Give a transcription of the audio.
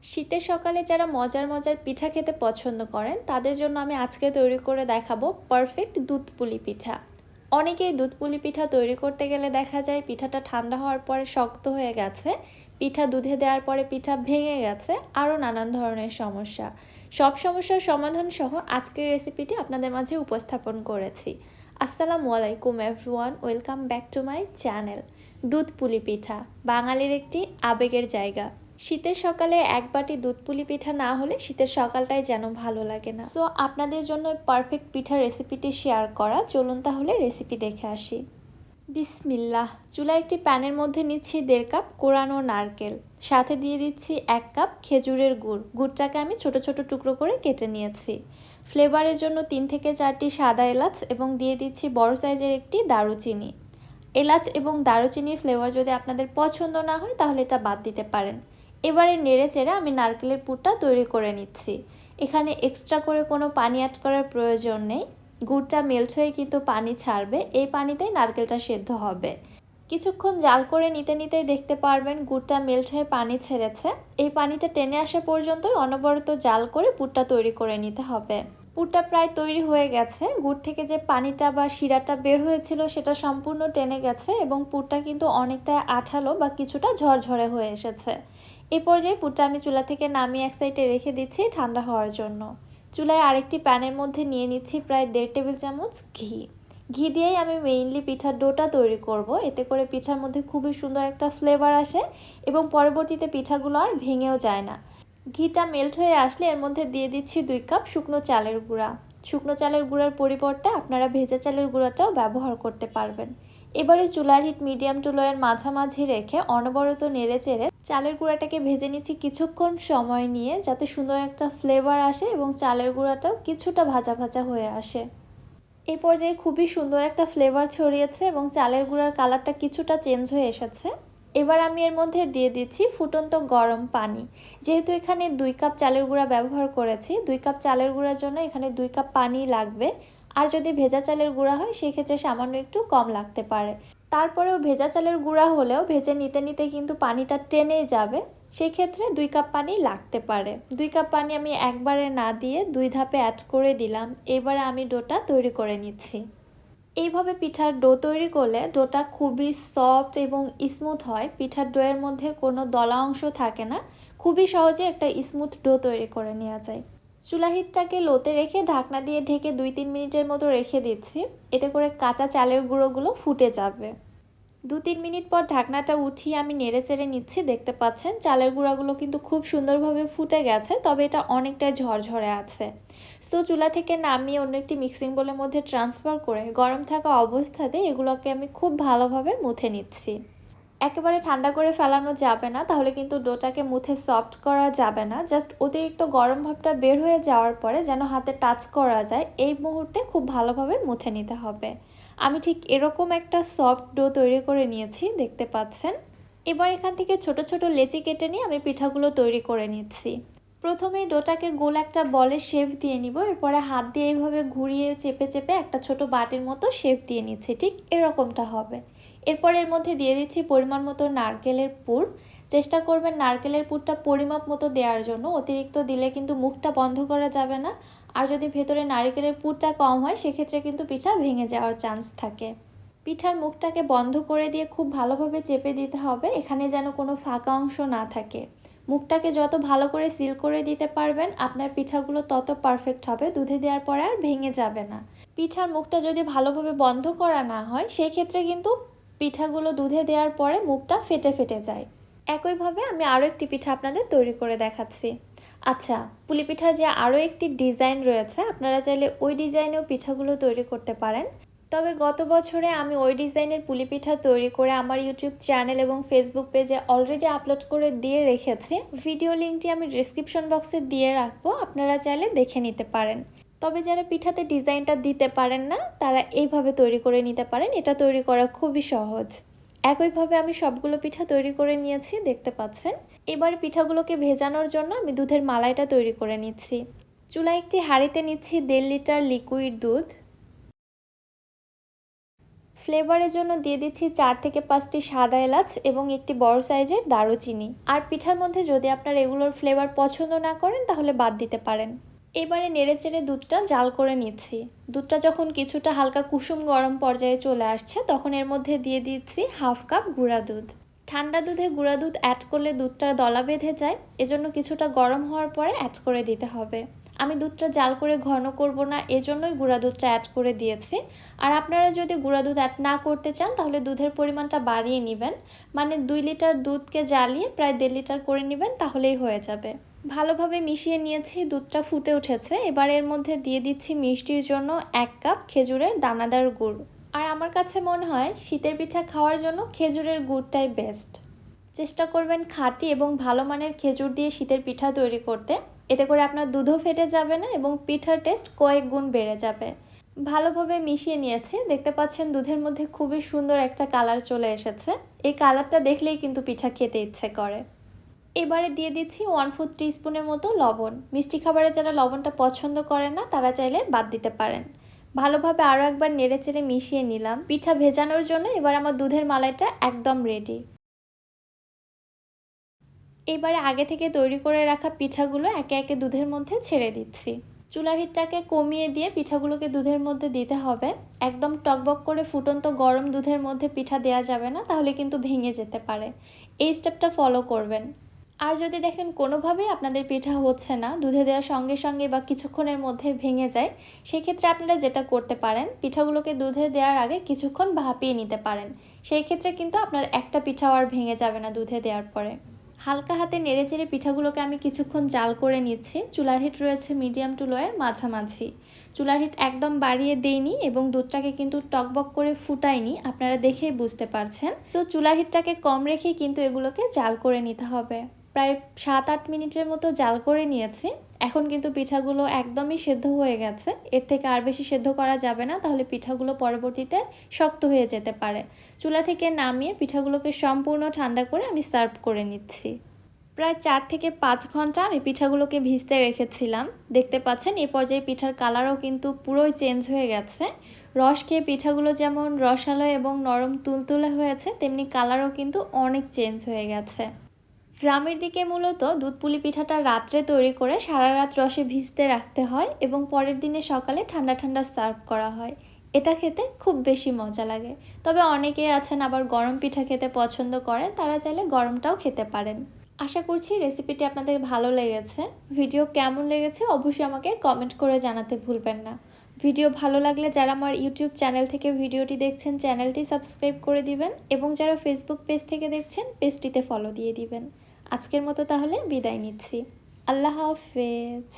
শীতের সকালে যারা মজার মজার পিঠা খেতে পছন্দ করেন তাদের জন্য আমি আজকে তৈরি করে দেখাবো পারফেক্ট দুধ পুলি পিঠা। অনেকেই দুধ পুলি পিঠা তৈরি করতে গেলে দেখা যায় পিঠাটা ঠান্ডা হওয়ার পরে শক্ত হয়ে গেছে, পিঠা দুধে দেওয়ার পরে পিঠা ভেঙে গেছে, আরও নানান ধরনের সমস্যা। সব সমস্যার সমাধান সহ আজকের রেসিপিটি আপনাদের মাঝে উপস্থাপন করেছি। আসসালামু আলাইকুম everyone, welcome back to my channel. দুধ পুলি পিঠা বাঙালির একটি আবেগের জায়গা। শীতের সকালে এক বাটি দুধ পুলি পিঠা না হলে শীতের সকালটাই যেন ভালো লাগে না। সো আপনাদের জন্য পারফেক্ট পিঠার রেসিপিটি শেয়ার করা, চলুন তাহলে রেসিপি দেখে আসি। বিসমিল্লাহ। চুলায় একটি প্যানের মধ্যে নিচ্ছি 1.5 কাপ কোরানো নারকেল, সাথে দিয়ে দিচ্ছি 1 কাপ খেজুরের গুড়। গুড়টাকে আমি ছোট ছোট টুকরো করে কেটে নিয়েছি। ফ্লেভারের জন্য 3 থেকে 4টি সাদা এলাচ এবং দিয়ে দিচ্ছি বড় সাইজের একটি দারুচিনি। এলাচ এবং দারুচিনির ফ্লেভার যদি আপনাদের পছন্দ না হয় তাহলে এটা বাদ দিতে পারেন। এবারে নেড়ে চেড়ে আমি নারকেলের পুরটা তৈরি করে নিচ্ছি। এখানে এক্সট্রা করে কোনো পানি অ্যাড করার প্রয়োজন নেই। গুড়টা মেল্ট হয়ে কিন্তু পানি ছাড়বে, এই পানিতেই নারকেলটা সেদ্ধ হবে। কিছুক্ষণ জাল করে নিতে নিতেই দেখতে পারবেন গুড়টা মেল্ট হয়ে পানি ছেড়েছে। এই পানিটা টেনে আসা পর্যন্তই অনবরত জাল করে পুরটা তৈরি করে নিতে হবে। পুরটা প্রায় তৈরি হয়ে গেছে। গুড় থেকে যে পানিটা বা শিরাটা বের হয়েছিল সেটা সম্পূর্ণ টেনে গেছে এবং পুরটা কিন্তু অনেকটা আঠালো বা কিছুটা ঝরঝরে হয়ে এসেছে। এই পর্যায়ে পুরটা আমি চুলা থেকে নামিয়ে এক সাইডে রেখে দিচ্ছি ঠান্ডা হওয়ার জন্য। চুলায় আরেকটি প্যানের মধ্যে নিয়ে নিচ্ছি প্রায় 1.5 টেবিল চামচ ঘি। ঘি দিয়েই আমি মেইনলি পিঠার ডোটা তৈরি করব। এতে করে পিঠার মধ্যে খুবই সুন্দর একটা ফ্লেভার আসে এবং পরবর্তীতে পিঠাগুলো আর ভেঙেও যায় না। ঘিটা মেল্ট হয়ে আসলে এর মধ্যে দিয়ে দিচ্ছি 2 কাপ শুকনো চালের গুঁড়া। শুকনো চালের গুঁড়ার পরিবর্তে আপনারা ভেজা চালের গুঁড়াটাও ব্যবহার করতে পারবেন। এবারে চুলার হিট মিডিয়াম টু লোয়ের মাঝামাঝি রেখে অনবরত নেড়ে চেড়ে চালের গুঁড়াটাকে ভেজে নিচ্ছি কিছুক্ষণ সময় নিয়ে, যাতে সুন্দর একটা ফ্লেভার আসে এবং চালের গুঁড়াটাও কিছুটা ভাজা ভাজা হয়ে আসে। এই পর্যায়ে খুবই সুন্দর একটা ফ্লেভার ছড়িয়েছে এবং চালের গুঁড়ার কালারটা কিছুটা চেঞ্জ হয়ে এসেছে। এবার আমি এর মধ্যে দিয়ে দিচ্ছি ফুটন্ত গরম পানি। যেহেতু এখানে 2 কাপ চালের গুঁড়া ব্যবহার করেছি, 2 কাপ চালের গুঁড়ার জন্য এখানে 2 কাপ পানি লাগবে। আর যদি ভেজা চালের গুঁড়া হয় সেক্ষেত্রে সামান্য একটু কম লাগতে পারে। তারপরেও ভেজা চালের গুঁড়া হলেও ভেজে নিতে নিতে কিন্তু পানিটা টেনেই যাবে, সেই ক্ষেত্রে 2 কাপ পানি লাগতে পারে। 2 কাপ পানি আমি একবারে না দিয়ে 2 ধাপে অ্যাড করে দিলাম। এবারে আমি ডোটা তৈরি করে নিচ্ছি। এইভাবে পিঠার ডো তৈরি করলে ডোটা খুবই সফট এবং স্মুথ হয়। পিঠার ডোয়ের মধ্যে কোনো দলা অংশ থাকে না, খুবই সহজে একটা স্মুথ ডো তৈরি করে নেওয়া যায়। চুলা হিটটাকে লোতে রেখে ঢাকনা দিয়ে ঢেকে 2-3 মিনিটের মতো রেখে দিচ্ছি। এতে করে কাঁচা চালের গুঁড়োগুলো ফুটে যাবে। 2-3 মিনিট পর ঢাকনাটা উঠিয়ে আমি নেড়ে চেড়ে নিচ্ছি। দেখতে পাচ্ছেন চালের গুঁড়াগুলো কিন্তু খুব সুন্দরভাবে ফুটে গেছে, তবে এটা অনেকটাই ঝরঝরে আছে। সো চুলা থেকে নামিয়ে অন্য একটি মিক্সিং বোলের মধ্যে ট্রান্সফার করে গরম থাকা অবস্থাতে এগুলোকে আমি খুব ভালোভাবে মুথে নিচ্ছি। একেবারে ঠান্ডা করে ফেলানো যাবে না, তাহলে কিন্তু ডোটাকে মুথে সফট করা যাবে না। জাস্ট অতিরিক্ত গরম ভাবটা বের হয়ে যাওয়ার পরে যেন হাতে টাচ করা যায়, এই মুহূর্তে খুব ভালোভাবে মুথে নিতে হবে। আমি ঠিক এরকম একটা সফট ডো তৈরি করে নিয়েছি, দেখতে পাচ্ছেন। এবার এখান থেকে ছোট ছোট লেচি কেটে নিয়ে আমি পিঠাগুলো তৈরি করে নিচ্ছি। প্রথমে ডোটাকে গোল একটা বলের শেপ দিয়ে নিব, এরপরে হাত দিয়ে এইভাবে ঘুরিয়ে চেপে চেপে একটা ছোট বাটির মতো শেপ দিয়ে নিচ্ছি, ঠিক এরকমটা হবে। এরপর এর মধ্যে দিয়ে দিচ্ছি পরিমাণ মতো নারকেলের পুর। চেষ্টা করবেন নারকেলের পুরটা পরিমাপ মতো দেওয়ার জন্য, অতিরিক্ত দিলে কিন্তু মুখটা বন্ধ করা যাবে না। আর যদি ভেতরে নারকেলের পুরটা কম হয় সেক্ষেত্রে কিন্তু পিঠা ভেঙে যাওয়ার চান্স থাকে। পিঠার মুখটাকে বন্ধ করে দিয়ে খুব ভালোভাবে চেপে দিতে হবে, এখানে যেন কোনো ফাঁকা অংশ না থাকে। মুখটাকে যত ভালো করে সিল করে দিতে পারবেন আপনার পিঠাগুলো তত পারফেক্ট হবে, দুধে দেওয়ার পরে আর ভেঙে যাবে না। পিঠার মুখটা যদি ভালোভাবে বন্ধ করা না হয় সেই ক্ষেত্রে কিন্তু পিঠাগুলো দুধে দেওয়ার পরে মুখটা ফেটে ফেটে যায়। একইভাবে আমি আরও একটি পিঠা আপনাদের তৈরি করে দেখাচ্ছি। আচ্ছা, পুলি পিঠার যে আরও একটি ডিজাইন রয়েছে, আপনারা চাইলে ওই ডিজাইনেও পিঠাগুলো তৈরি করতে পারেন। তবে গত বছরে আমি ওই ডিজাইনের পুলি পিঠা তৈরি করে আমার ইউটিউব চ্যানেল এবং ফেসবুক পেজে অলরেডি আপলোড করে দিয়ে রেখেছি। ভিডিও লিঙ্কটি আমি ডিসক্রিপশন বক্সে দিয়ে রাখবো, আপনারা চাইলে দেখে নিতে পারেন। তবে যারা পিঠাতে ডিজাইনটা দিতে পারেন না তারা এইভাবে তৈরি করে নিতে পারেন, এটা তৈরি করা খুবই সহজ। একইভাবে আমি সবগুলো পিঠা তৈরি করে নিয়েছি, দেখতে পাচ্ছেন। এবার পিঠাগুলোকে ভেজানোর জন্য আমি দুধের মালাইটা তৈরি করে নিচ্ছি। চুলায় একটি হাঁড়িতে নিচ্ছি 1.5 লিটার লিকুইড দুধ। ফ্লেভারের জন্য দিয়ে দিচ্ছি 4 থেকে 5টি সাদা এলাচ এবং একটি বড় সাইজের দারুচিনি। আর পিঠার মধ্যে যদি আপনার এগুলোর ফ্লেভার পছন্দ না করেন তাহলে বাদ দিতে পারেন। এবারে নেড়েচেড়ে দুধটা জাল করে নিচ্ছি। দুধটা যখন কিছুটা হালকা কুসুম গরম পর্যায়ে চলে আসছে তখন এর মধ্যে দিয়ে দিচ্ছি হাফ কাপ গুঁড়া দুধ। ঠান্ডা দুধে গুঁড়া দুধ অ্যাড করলে দুধটা দলা বেঁধে যায়, এজন্য কিছুটা গরম হওয়ার পরে অ্যাড করে দিতে হবে। আমি দুধটা জাল করে ঘন করব না, এজন্যই গুঁড়া দুধটা অ্যাড করে দিয়েছি। আর আপনারা যদি গুঁড়া দুধ অ্যাড না করতে চান তাহলে দুধের পরিমাণটা বাড়িয়ে নেবেন, মানে 2 লিটার দুধকে জ্বালিয়ে প্রায় 1.5 লিটার করে নেবেন, তাহলেই হয়ে যাবে। ভালোভাবে মিশিয়ে নিয়েছি, দুধটা ফুটে উঠেছে। এবার এর মধ্যে দিয়ে দিচ্ছি মিষ্টির জন্য 1 কাপ খেজুরের দানাদার গুড়। আর আমার কাছে মনে হয় শীতের পিঠা খাওয়ার জন্য খেজুরের গুড়টাই বেস্ট। চেষ্টা করবেন খাঁটি এবং ভালো মানের খেজুর দিয়ে শীতের পিঠা তৈরি করতে, এতে করে আপনার দুধও ফেটে যাবে না এবং পিঠার টেস্ট কয়েক গুণ বেড়ে যাবে। ভালোভাবে মিশিয়ে নিয়েছি, দেখতে পাচ্ছেন দুধের মধ্যে খুবই সুন্দর একটা কালার চলে এসেছে। এই কালারটা দেখলেই কিন্তু পিঠা খেতে ইচ্ছে করে। এবারে দিয়ে দিচ্ছি 1/4 টিস্পুনের মতো লবণ। মিষ্টি খাবারে যারা লবণটা পছন্দ করে না তারা চাইলে বাদ দিতে পারেন। ভালোভাবে আরও একবার নেড়েচেড়ে মিশিয়ে নিলাম। পিঠা ভেজানোর জন্য এবার আমার দুধের মালাইটা একদম রেডি। এবারে আগে থেকে তৈরি করে রাখা পিঠাগুলো একে একে দুধের মধ্যে ছেড়ে দিচ্ছি। চুলার হিটটাকে কমিয়ে দিয়ে পিঠাগুলোকে দুধের মধ্যে দিতে হবে। একদম টকবক করে ফুটন্ত গরম দুধের মধ্যে পিঠা দেওয়া যাবে না, তাহলে কিন্তু ভেঙে যেতে পারে। এই স্টেপটা ফলো করবেন। আর যদি দেখেন কোনোভাবেই আপনাদের পিঠা হচ্ছে না, দুধে দেওয়ার সঙ্গে সঙ্গে বা কিছুক্ষণের মধ্যে ভেঙে যায়, সেক্ষেত্রে আপনারা যেটা করতে পারেন, পিঠাগুলোকে দুধে দেওয়ার আগে কিছুক্ষণ ভাপিয়ে নিতে পারেন। সেই ক্ষেত্রে কিন্তু আপনার একটা পিঠাও আর ভেঙে যাবে না দুধে দেওয়ার পরে। হালকা হাতে নেড়েচেড়ে পিঠাগুলোকে আমি কিছুক্ষণ জাল করে নিচ্ছি। চুলার হিট রয়েছে মিডিয়াম টু লোয়ের মাঝামাঝি। চুলার হিট একদম বাড়িয়ে দেইনি এবং দুধটাকে কিন্তু টকবক করে ফুটাইনি, আপনারা দেখেই বুঝতে পারছেন। সো চুলার হিটটাকে কম রেখেই কিন্তু এগুলোকে জাল করে নিতে হবে। প্রায় 7-8 মিনিটের মতো জাল করে নিয়েছি। এখন কিন্তু পিঠাগুলো একদমই সেদ্ধ হয়ে গেছে। এর থেকে আর বেশি সেদ্ধ করা যাবে না, তাহলে পিঠাগুলো পরবর্তীতে শক্ত হয়ে যেতে পারে। চুলা থেকে নামিয়ে পিঠাগুলোকে সম্পূর্ণ ঠান্ডা করে আমি সার্ভ করে নিচ্ছি। প্রায় 4 থেকে 5 ঘন্টা আমি পিঠাগুলোকে ভিজতে রেখেছিলাম। দেখতে পাচ্ছেন এই পর্যায়ে পিঠার কালারও কিন্তু পুরোই চেঞ্জ হয়ে গেছে। রস খেয়ে পিঠাগুলো যেমন রসালো এবং নরম তুলতুলে হয়েছে, তেমনি কালারও কিন্তু অনেক চেঞ্জ হয়ে গেছে। গ্রামের দিকে মূলত দুধ পুলি পিঠাটা রাত্রে তৈরি করে সারা রাত রসে ভিজতে রাখতে হয় এবং পরের দিনে সকালে ঠান্ডা ঠান্ডা সার্ভ করা হয়। এটা খেতে খুব বেশি মজা লাগে। তবে অনেকেই আছেন আবার গরম পিঠা খেতে পছন্দ করেন, তারা চাইলে গরমটাও খেতে পারেন। আশা করছি রেসিপিটি আপনাদের ভালো লেগেছে। ভিডিও কেমন লেগেছে অবশ্যই আমাকে কমেন্ট করে জানাতে ভুলবেন না। ভিডিও ভালো লাগলে যারা আমার ইউটিউব চ্যানেল থেকে ভিডিওটি দেখছেন চ্যানেলটি সাবস্ক্রাইব করে দিবেন এবং যারা ফেসবুক পেজ থেকে দেখছেন পেজটিতে ফলো দিয়ে দিবেন। আজকের মতো তাহলে বিদায় নিচ্ছি। আল্লাহ হাফেজ।